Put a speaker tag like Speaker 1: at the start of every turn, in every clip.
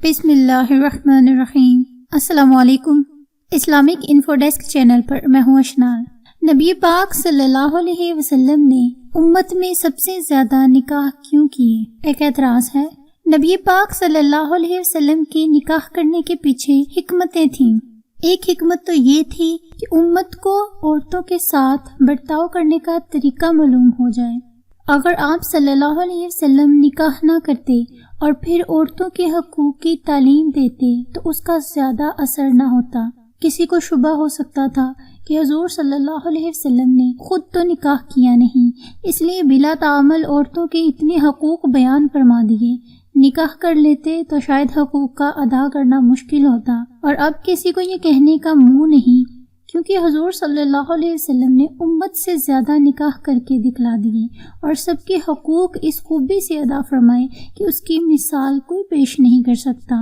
Speaker 1: بسم اللہ الرحمن الرحیم۔ السلام علیکم۔ اسلامک انفو ڈیسک چینل پر میں ہوں اشنال۔ نبی پاک صلی اللہ علیہ وسلم نے امت میں سب سے زیادہ نکاح کیوں کیے؟ ایک اعتراض ہے۔ نبی پاک صلی اللہ علیہ وسلم کے نکاح کرنے کے پیچھے حکمتیں تھیں۔ ایک حکمت تو یہ تھی کہ امت کو عورتوں کے ساتھ برتاؤ کرنے کا طریقہ معلوم ہو جائے۔ اگر آپ صلی اللہ علیہ وسلم نکاح نہ کرتے اور پھر عورتوں کے حقوق کی تعلیم دیتے تو اس کا زیادہ اثر نہ ہوتا۔ کسی کو شبہ ہو سکتا تھا کہ حضور صلی اللہ علیہ وسلم نے خود تو نکاح کیا نہیں، اس لیے بلا تعامل عورتوں کے اتنے حقوق بیان فرما دیے۔ نکاح کر لیتے تو شاید حقوق کا ادا کرنا مشکل ہوتا، اور اب کسی کو یہ کہنے کا منہ نہیں، کیونکہ حضور صلی اللہ علیہ وسلم نے امت سے زیادہ نکاح کر کے دکھلا دیے اور سب کے حقوق اس خوبی سے ادا فرمائے کہ اس کی مثال کوئی پیش نہیں کر سکتا۔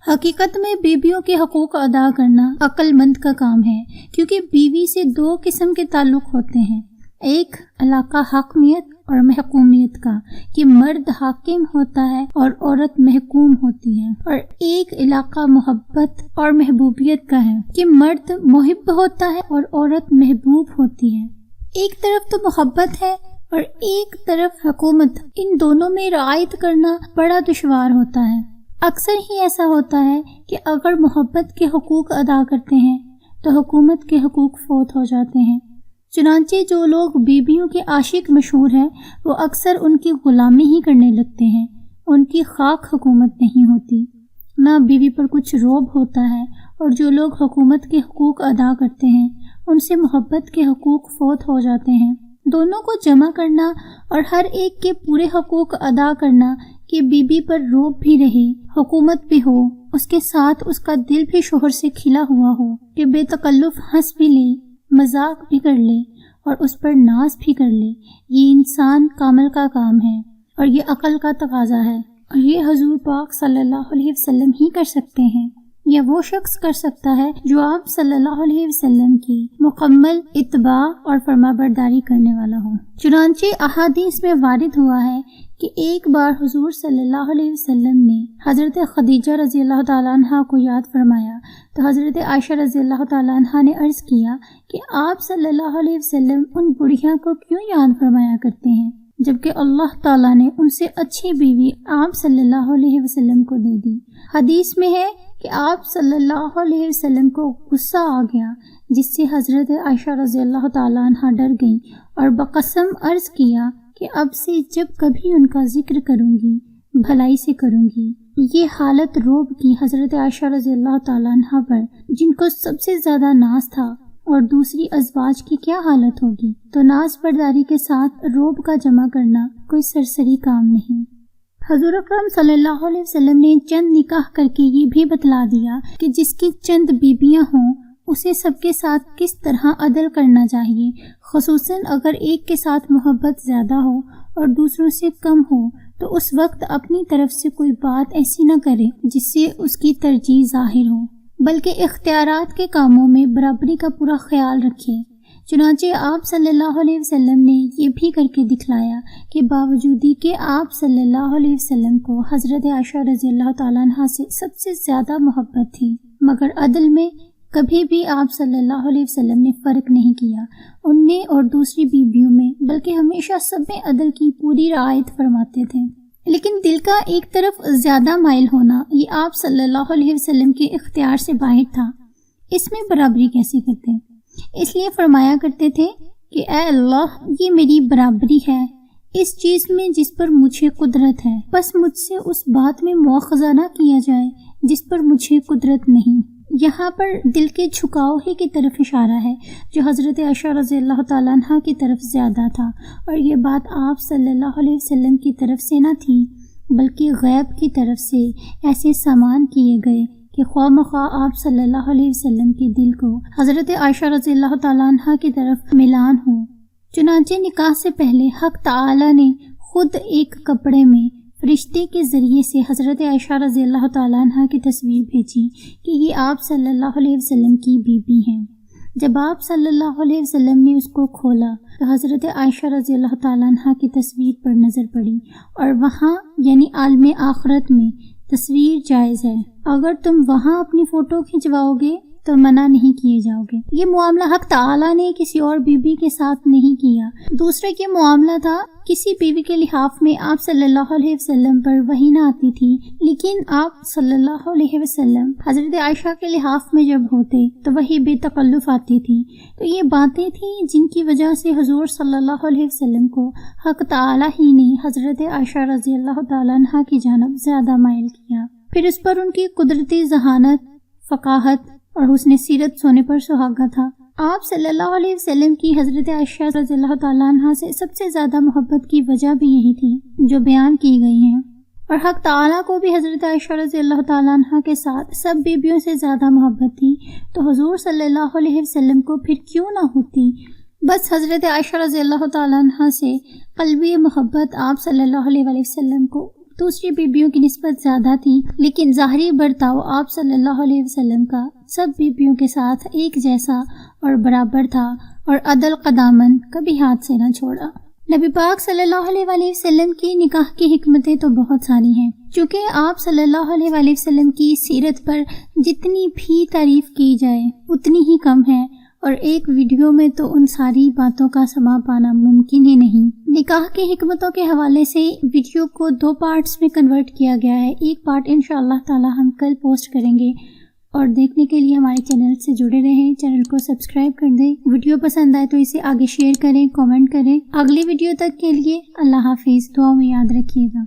Speaker 1: حقیقت میں بیویوں کے حقوق ادا کرنا عقل مند کا کام ہے، کیونکہ بیوی سے دو قسم کے تعلق ہوتے ہیں۔ ایک علاقہ حاکمیت اور محکومیت کا، کہ مرد حاکم ہوتا ہے اور عورت محکوم ہوتی ہے، اور ایک علاقہ محبت اور محبوبیت کا ہے، کہ مرد محب ہوتا ہے اور عورت محبوب ہوتی ہے۔ ایک طرف تو محبت ہے اور ایک طرف حکومت، ان دونوں میں رعایت کرنا بڑا دشوار ہوتا ہے۔ اکثر ہی ایسا ہوتا ہے کہ اگر محبت کے حقوق ادا کرتے ہیں تو حکومت کے حقوق فوت ہو جاتے ہیں۔ چنانچہ جو لوگ بیویوں کے عاشق مشہور ہیں وہ اکثر ان کی غلامی ہی کرنے لگتے ہیں، ان کی خاک حکومت نہیں ہوتی، نہ بیوی پر کچھ روب ہوتا ہے۔ اور جو لوگ حکومت کے حقوق ادا کرتے ہیں ان سے محبت کے حقوق فوت ہو جاتے ہیں۔ دونوں کو جمع کرنا اور ہر ایک کے پورے حقوق ادا کرنا کہ بیوی پر روب بھی رہے، حکومت بھی ہو، اس کے ساتھ اس کا دل بھی شوہر سے کھلا ہوا ہو، کہ بے تکلف ہنس بھی لے، مذاق بھی کر لے اور اس پر ناز بھی کر لے، یہ انسان کامل کا کام ہے اور یہ عقل کا تقاضا ہے، اور یہ حضور پاک صلی اللہ علیہ وسلم ہی کر سکتے ہیں، یا وہ شخص کر سکتا ہے جو آپ صلی اللہ علیہ وسلم کی مکمل اتباع اور فرما برداری کرنے والا ہو۔ چنانچہ احادیث میں وارد ہوا ہے کہ ایک بار حضور صلی اللہ علیہ وسلم نے حضرت خدیجہ رضی اللہ تعالیٰ عنہ کو یاد فرمایا تو حضرت عائشہ رضی اللہ تعالیٰ عنہ نے عرض کیا کہ آپ صلی اللہ علیہ وسلم ان بڑھیاں کو کیوں یاد فرمایا کرتے ہیں جبکہ اللہ تعالیٰ نے ان سے اچھی بیوی آپ صلی اللہ علیہ وسلم کو دے دی۔ حدیث میں ہے کہ آپ صلی اللہ علیہ وسلم کو غصہ آ گیا، جس سے حضرت عائشہ رضی اللہ تعالیٰ عنہ ڈر گئیں اور بقسم عرض کیا کہ اب سے جب کبھی ان کا ذکر کروں گی بھلائی سے کروں گی۔ یہ حالت روب کی حضرت عائشہ رضی اللہ تعالیٰ عنہ پر، جن کو سب سے زیادہ ناز تھا، اور دوسری ازواج کی کیا حالت ہوگی؟ تو ناز برداری کے ساتھ روب کا جمع کرنا کوئی سرسری کام نہیں۔ حضور اکرم صلی اللہ علیہ وسلم نے چند نکاح کر کے یہ بھی بتلا دیا کہ جس کی چند بیویاں ہوں اسے سب کے ساتھ کس طرح عدل کرنا چاہیے، خصوصاً اگر ایک کے ساتھ محبت زیادہ ہو اور دوسروں سے کم ہو تو اس وقت اپنی طرف سے کوئی بات ایسی نہ کرے جس سے اس کی ترجیح ظاہر ہو، بلکہ اختیارات کے کاموں میں برابری کا پورا خیال رکھے۔ چنانچہ آپ صلی اللہ علیہ وسلم نے یہ بھی کر کے دکھلایا کہ باوجودی کہ آپ صلی اللہ علیہ وسلم کو حضرت عائشہ رضی اللہ تعالیٰ عنہ سے سب سے زیادہ محبت تھی، مگر عدل میں کبھی بھی آپ صلی اللہ علیہ وسلم نے فرق نہیں کیا ان میں اور دوسری بیویوں میں، بلکہ ہمیشہ سب میں عدل کی پوری رعایت فرماتے تھے۔ لیکن دل کا ایک طرف زیادہ مائل ہونا یہ آپ صلی اللہ علیہ وسلم کے اختیار سے باہر تھا۔ اس میں برابری کیسے کرتے؟ اس لیے فرمایا کرتے تھے کہ اے اللہ، یہ میری برابری ہے اس چیز میں جس پر مجھے قدرت ہے، بس مجھ سے اس بات میں مواخذہ نہ کیا جائے جس پر مجھے قدرت نہیں۔ یہاں پر دل کے جھکاؤ ہی کی طرف اشارہ ہے جو حضرت عائشہ رضی اللہ تعالیٰ عنہ کی طرف زیادہ تھا، اور یہ بات آپ صلی اللہ علیہ وسلم کی طرف سے نہ تھی بلکہ غیب کی طرف سے ایسے سامان کیے گئے کہ خواہ مخواہ آپ صلی اللہ علیہ وسلم کے دل کو حضرت عائشہ رضی اللہ تعالیٰ عنہ کی طرف میلان ہو۔ چنانچہ نکاح سے پہلے حق تعالیٰ نے خود ایک کپڑے میں فرشتے کے ذریعے سے حضرت عائشہ رضی اللہ تعالیٰ عنہ کی تصویر بھیجی کہ یہ آپ صلی اللہ علیہ وسلم کی بیوی ہیں۔ جب آپ صلی اللہ علیہ وسلم نے اس کو کھولا تو حضرت عائشہ رضی اللہ تعالیٰ عنہ کی تصویر پر نظر پڑی، اور وہاں یعنی عالم آخرت میں تصویر جائز ہے، اگر تم وہاں اپنی فوٹو کھنچواؤ گے تو منع نہیں کیے جاؤ گے۔ یہ معاملہ حق تعالیٰ نے کسی اور بیوی کے ساتھ نہیں کیا۔ دوسرے یہ معاملہ تھا، کسی بیوی کے لحاف میں آپ صلی اللہ علیہ وسلم پر وحی نہ آتی تھی، لیکن آپ صلی اللہ علیہ وسلم حضرت عائشہ کے لحاف میں جب ہوتے تو وحی بے تکلف آتی تھی۔ تو یہ باتیں تھیں جن کی وجہ سے حضور صلی اللہ علیہ وسلم کو حق تعالیٰ ہی نے حضرت عائشہ رضی اللہ تعالیٰ عنہ کی جانب زیادہ مائل کیا۔ پھر اس پر ان کی قدرتی ذہانت، فقاہت اور حسن سیرت سونے پر سہاگا تھا۔ آپ صلی اللہ علیہ وسلم کی حضرت عائشہ رضی اللہ تعالیٰ عنہ سے سب سے زیادہ محبت کی وجہ بھی یہی تھی جو بیان کی گئی ہیں، اور حق تعالیٰ کو بھی حضرت عائشہ رضی اللہ تعالیٰ عنہ کے ساتھ سب بیویوں سے زیادہ محبت تھی، تو حضور صلی اللہ علیہ وسلم کو پھر کیوں نہ ہوتی؟ بس حضرت عائشہ رضی اللہ تعالیٰ عنہ سے قلبی محبت آپ صلی اللہ علیہ وسلم کو دوسری بیویوں کی نسبت زیادہ تھی، لیکن ظاہری برتاؤ آپ صلی اللہ علیہ وسلم کا سب بیویوں کے ساتھ ایک جیسا اور برابر تھا، اور عدل قدامن کبھی ہاتھ سے نہ چھوڑا۔ نبی پاک صلی اللہ علیہ وسلم کی نکاح کی حکمتیں تو بہت ساری ہیں، چونکہ آپ صلی اللہ علیہ وسلم کی سیرت پر جتنی بھی تعریف کی جائے اتنی ہی کم ہے، اور ایک ویڈیو میں تو ان ساری باتوں کا سما پانا ممکن ہی نہیں۔ نکاح کی حکمتوں کے حوالے سے ویڈیو کو 2 پارٹس میں کنورٹ کیا گیا ہے، ایک پارٹ انشاءاللہ تعالی ہم کل پوسٹ کریں گے، اور دیکھنے کے لیے ہمارے چینل سے جڑے رہیں، چینل کو سبسکرائب کر دیں، ویڈیو پسند آئے تو اسے آگے شیئر کریں، کامنٹ کریں۔ اگلی ویڈیو تک کے لیے اللہ حافظ، دعاؤں میں یاد رکھیے گا۔